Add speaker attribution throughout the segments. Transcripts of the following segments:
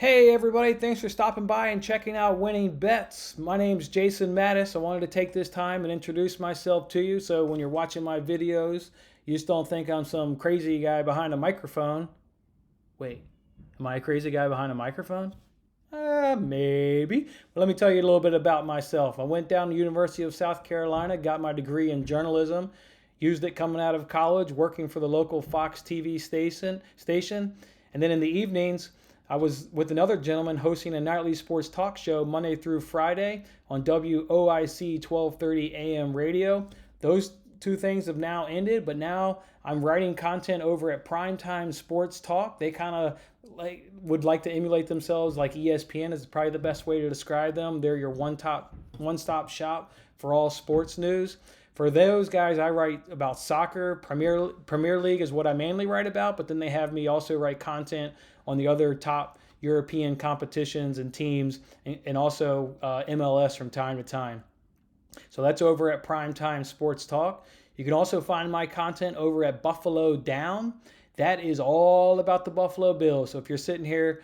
Speaker 1: Hey everybody, thanks for stopping by and checking out Winning Bets. My name's Jason Mattis. I wanted to take this time and introduce myself to you so when you're watching my videos, you just don't think I'm some crazy guy behind a microphone. Wait, am I a crazy guy behind a microphone? Maybe. But let me tell you a little bit about myself. I went down to the University of South Carolina, got my degree in journalism, used it coming out of college, working for the local Fox TV station. And then in the evenings, I was with another gentleman hosting a nightly sports talk show Monday through Friday on WOIC 1230 AM radio. Those two things have now ended, but now I'm writing content over at Primetime Sports Talk. They kind of would like to emulate themselves like ESPN is probably the best way to describe them. They're your one-stop shop for all sports news. For those guys, I write about soccer. Premier League is what I mainly write about, but then they have me also write content on the other top European competitions and teams, and also MLS from time to time. So that's over at Primetime Sports Talk. You can also find my content over at Buffalo Down. That is all about the Buffalo Bills. So if you're sitting here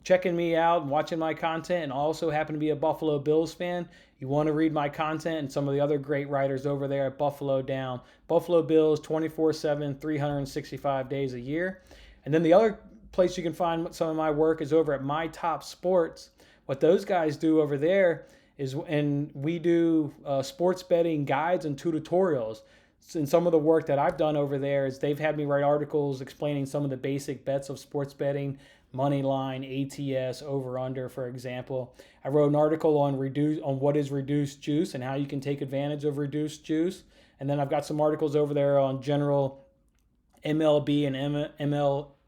Speaker 1: checking me out and watching my content and also happen to be a Buffalo Bills fan, you want to read my content and some of the other great writers over there at Buffalo Down. Buffalo Bills 24/7, 365 days a year. And then the other place you can find some of my work is over at My Top Sports. What those guys do over there is, and we do sports betting guides and tutorials. And some of the work that I've done over there is they've had me write articles explaining some of the basic bets of sports betting, money line, ATS, over under, for example. I wrote an article on what is reduced juice and how you can take advantage of reduced juice. And then I've got some articles over there on general MLB and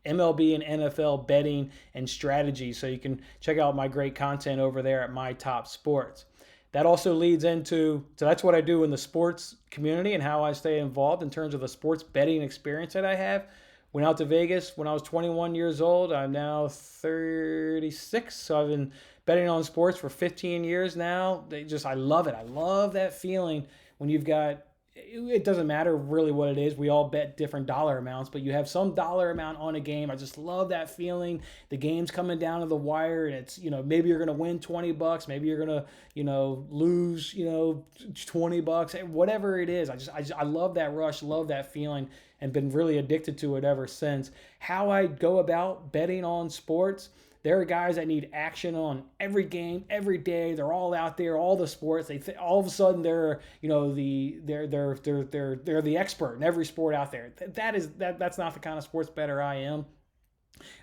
Speaker 1: MLB and NFL betting and strategy. So you can check out my great content over there at My Top Sports. That also leads into, so that's what I do in the sports community and how I stay involved in terms of the sports betting experience that I have. Went out to Vegas when I was 21 years old. I'm now 36, so I've been betting on sports for 15 years now. I love it. I love that feeling when you've got, it doesn't matter really what it is. We all bet different dollar amounts, but you have some dollar amount on a game. I just love that feeling. The game's coming down to the wire, and it's, maybe you're going to win $20, maybe you're going to, lose, $20, whatever it is. I love that rush, love that feeling, and been really addicted to it ever since. How I go about betting on sports, there are guys that need action on every game, every day. They're all out there, all the sports. All of a sudden they're the expert in every sport out there. That's not the kind of sports bettor I am.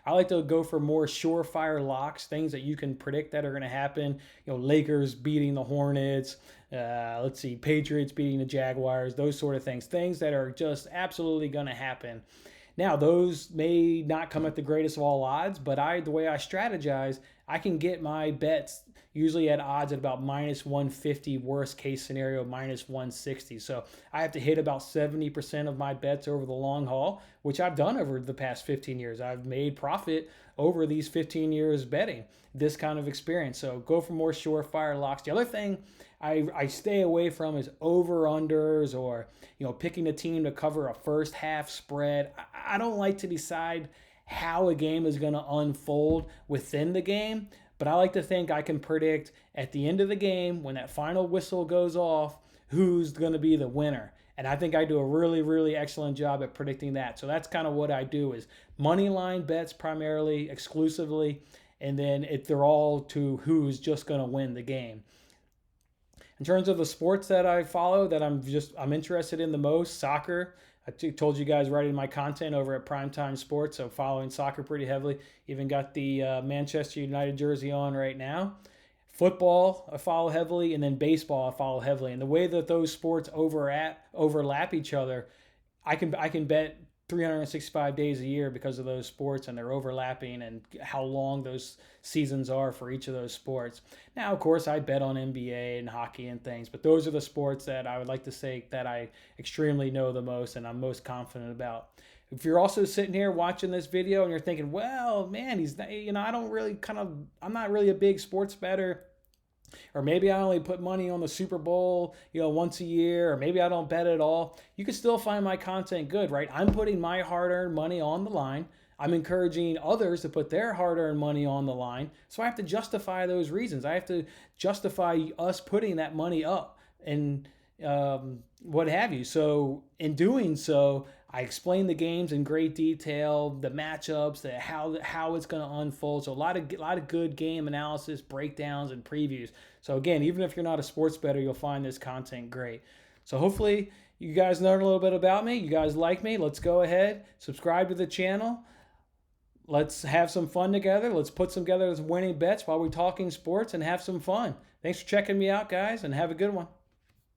Speaker 1: I like to go for more surefire locks, things that you can predict that are going to happen. Lakers beating the Hornets. Patriots beating the Jaguars. Those sort of things. Things that are just absolutely going to happen. Now, those may not come at the greatest of all odds, but the way I strategize, I can get my bets usually at odds at about minus 150, worst case scenario, minus 160. So I have to hit about 70% of my bets over the long haul, which I've done over the past 15 years. I've made profit over these 15 years betting this kind of experience. So go for more surefire locks. The other thing I stay away from is over-unders or picking a team to cover a first half spread. I don't like to decide how a game is going to unfold within the game, but I like to think I can predict at the end of the game when that final whistle goes off who's going to be the winner. And I think I do a really, really excellent job at predicting that. So that's kind of what I do is money line bets primarily, exclusively, and then they're all to who's just going to win the game. In terms of the sports that I follow that I'm interested in the most, soccer. I told you guys writing my content over at Primetime Sports, so following soccer pretty heavily. Even got the Manchester United jersey on right now. Football I follow heavily, and then baseball I follow heavily. And the way that those sports overlap each other, I can bet 365 days a year because of those sports and they're overlapping and how long those seasons are for each of those sports. Now, of course, I bet on NBA and hockey and things, but those are the sports that I would like to say that I extremely know the most and I'm most confident about. If you're also sitting here watching this video and you're thinking, well, man, I'm not really a big sports bettor. Or maybe I only put money on the Super Bowl, once a year, or maybe I don't bet at all. You can still find my content good, right? I'm putting my hard-earned money on the line. I'm encouraging others to put their hard-earned money on the line. So I have to justify those reasons. I have to justify us putting that money up and what have you. So in doing so, I explain the games in great detail, the matchups, how it's going to unfold. So a lot of good game analysis, breakdowns, and previews. So again, even if you're not a sports bettor, you'll find this content great. So hopefully you guys learned a little bit about me. You guys like me. Let's go ahead, subscribe to the channel. Let's have some fun together. Let's put together some winning bets while we're talking sports and have some fun. Thanks for checking me out, guys, and have a good one.